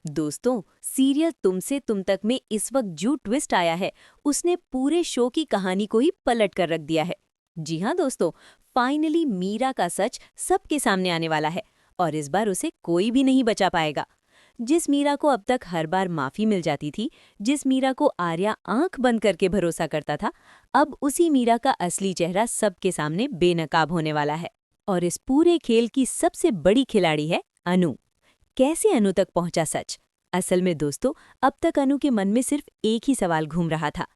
दोस्तों, सीरियल तुमसे तुम तक में इस वक्त जो ट्विस्ट आया है उसने पूरे शो की कहानी को ही पलट कर रख दिया है। जी हाँ दोस्तों, फाइनली मीरा का सच सबके सामने आने वाला है और इस बार उसे कोई भी नहीं बचा पाएगा। जिस मीरा को अब तक हर बार माफी मिल जाती थी, जिस मीरा को आर्या आंख बंद करके भरोसा करता था, अब उसी मीरा का असली चेहरा सबके सामने बेनकाब होने वाला है। और इस पूरे खेल की सबसे बड़ी खिलाड़ी है अनु। कैसे अनु तक पहुंचा सच? असल में दोस्तों, अब तक अनु के मन में सिर्फ एक ही सवाल घूम रहा था।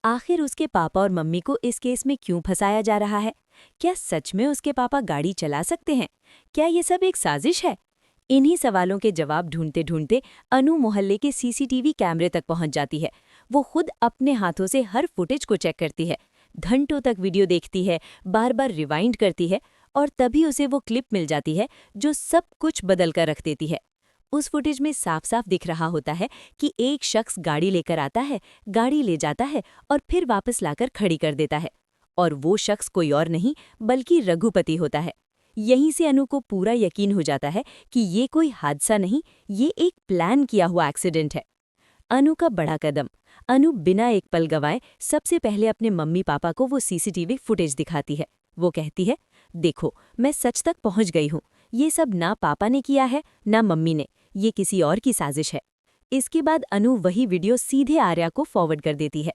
आखिर उसके पापा और मम्मी को इस केस में क्यों फंसाया जा रहा है? क्या सच में उसके पापा गाड़ी चला सकते हैं? क्या ये सब एक साजिश है? इन्हीं सवालों के जवाब ढूंढते ढूंढते अनु मोहल्ले के सीसीटीवी कैमरे तक पहुंच जाती है। वो खुद अपने हाथों से हर फुटेज को चेक करती है, घंटों तक वीडियो देखती है, बार बार रिवाइंड करती है और तभी उसे वो क्लिप मिल जाती है जो सब कुछ बदल कर रख देती है। उस फुटेज में साफ साफ दिख रहा होता है कि एक शख्स गाड़ी लेकर आता है, गाड़ी ले जाता है और फिर वापस लाकर खड़ी कर देता है। और वो शख्स कोई और नहीं बल्कि रघुपति होता है। यहीं से अनु को पूरा यकीन हो जाता है कि ये कोई हादसा नहीं, ये एक प्लान किया हुआ एक्सीडेंट है। अनु का बड़ा कदम। अनु बिना एक पल गवाए सबसे पहले अपने मम्मी पापा को वो सीसीटीवी फुटेज दिखाती है। वो कहती है, देखो मैं सच तक पहुंच गई हूँ। ये सब ना पापा ने किया है ना मम्मी ने, ये किसी और की साजिश है। इसके बाद अनु वही वीडियो सीधे आर्या को फॉरवर्ड कर देती है।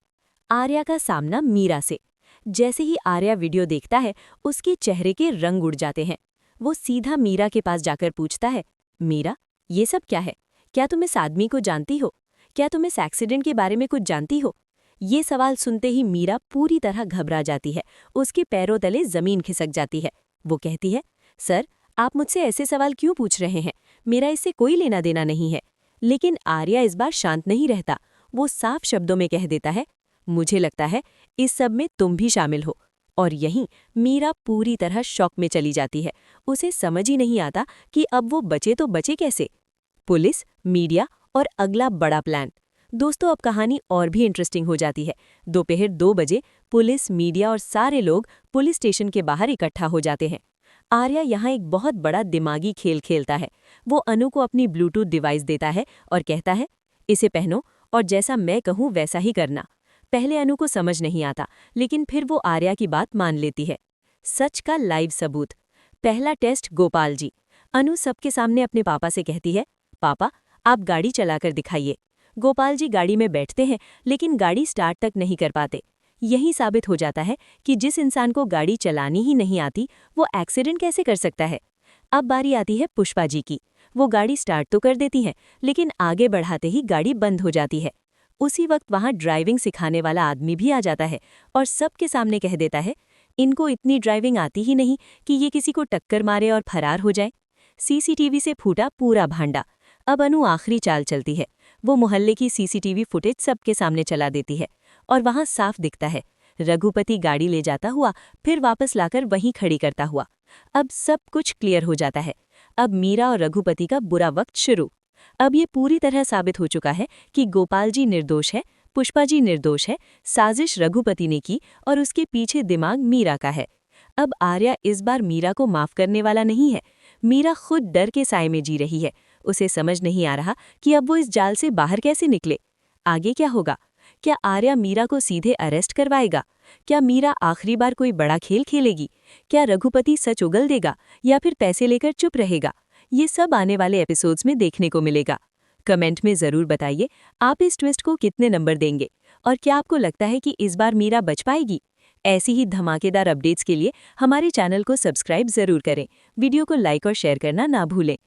आर्या का सामना मीरा से। जैसे ही आर्या वीडियो देखता है, उसके चेहरे के रंग उड़ जाते हैं। वो सीधा मीरा के पास जाकर पूछता है, मीरा, ये सब क्या है? क्या तुम इस आदमी को जानती हो? क्या तुम इस एक्सीडेंट के बारे में कुछ जानती हो? ये सवाल सुनते ही मीरा पूरी तरह घबरा जाती है। उसके पैरों तले जमीन खिसक जाती है। वो कहती है, सर, आप मुझसे ऐसे सवाल क्यों पूछ रहे हैं? मेरा इससे कोई लेना देना नहीं है। लेकिन आर्या इस बार शांत नहीं रहता। वो साफ शब्दों में कह देता है, मुझे लगता है इस सब में तुम भी शामिल हो। और यहीं मीरा पूरी तरह शॉक में चली जाती है। उसे समझ ही नहीं आता कि अब वो बचे तो बचे कैसे। पुलिस, मीडिया और अगला बड़ा प्लान। दोस्तों, अब कहानी और भी इंटरेस्टिंग हो जाती है। दोपहर 2 बजे पुलिस, मीडिया और सारे लोग पुलिस स्टेशन के बाहर इकट्ठा हो जाते हैं। आर्या यहाँ एक बहुत बड़ा दिमागी खेल खेलता है। वो अनु को अपनी ब्लूटूथ डिवाइस देता है और कहता है, इसे पहनो और जैसा मैं कहूँ वैसा ही करना। पहले अनु को समझ नहीं आता, लेकिन फिर वो आर्या की बात मान लेती है। सच का लाइव सबूत। पहला टेस्ट गोपाल जी। अनु सबके सामने अपने पापा से कहती है, पापा, आप गाड़ी चलाकर दिखाइए। गोपाल जी गाड़ी में बैठते हैं, लेकिन गाड़ी स्टार्ट तक नहीं कर पाते। यही साबित हो जाता है कि जिस इंसान को गाड़ी चलानी ही नहीं आती, वो एक्सीडेंट कैसे कर सकता है। अब बारी आती है पुष्पा जी की। वो गाड़ी स्टार्ट तो कर देती हैं, लेकिन आगे बढ़ाते ही गाड़ी बंद हो जाती है। उसी वक्त वहां ड्राइविंग सिखाने वाला आदमी भी आ जाता है और सबके सामने कह देता है, इनको इतनी ड्राइविंग आती ही नहीं कि ये किसी को टक्कर मारे और फरार हो जाए। सीसीटीवी से फूटा पूरा भांडा। अब अनु आखिरी चाल चलती है। वो मोहल्ले की सीसीटीवी फुटेज सबके सामने चला देती है और वहां साफ दिखता है रघुपति गाड़ी ले जाता हुआ, फिर वापस लाकर वहीं खड़ी करता हुआ। अब सब कुछ क्लियर हो जाता है। अब मीरा और रघुपति का बुरा वक्त शुरू। अब ये पूरी तरह साबित हो चुका है कि गोपाल जी निर्दोष है, पुष्पा जी निर्दोष है, साजिश रघुपति ने की और उसके पीछे दिमाग मीरा का है। अब आर्या इस बार मीरा को माफ करने वाला नहीं है। मीरा खुद डर के साए में जी रही है। उसे समझ नहीं आ रहा कि अब वो इस जाल से बाहर कैसे निकले। आगे क्या होगा? क्या आर्या मीरा को सीधे अरेस्ट करवाएगा? क्या मीरा आखिरी बार कोई बड़ा खेल खेलेगी? क्या रघुपति सच उगल देगा या फिर पैसे लेकर चुप रहेगा? ये सब आने वाले एपिसोड्स में देखने को मिलेगा। कमेंट में जरूर बताइए, आप इस ट्विस्ट को कितने नंबर देंगे और क्या आपको लगता है कि इस बार मीरा बच पाएगी? ऐसी ही धमाकेदार अपडेट्स के लिए हमारे चैनल को सब्सक्राइब जरूर करें। वीडियो को लाइक और शेयर करना ना भूलें।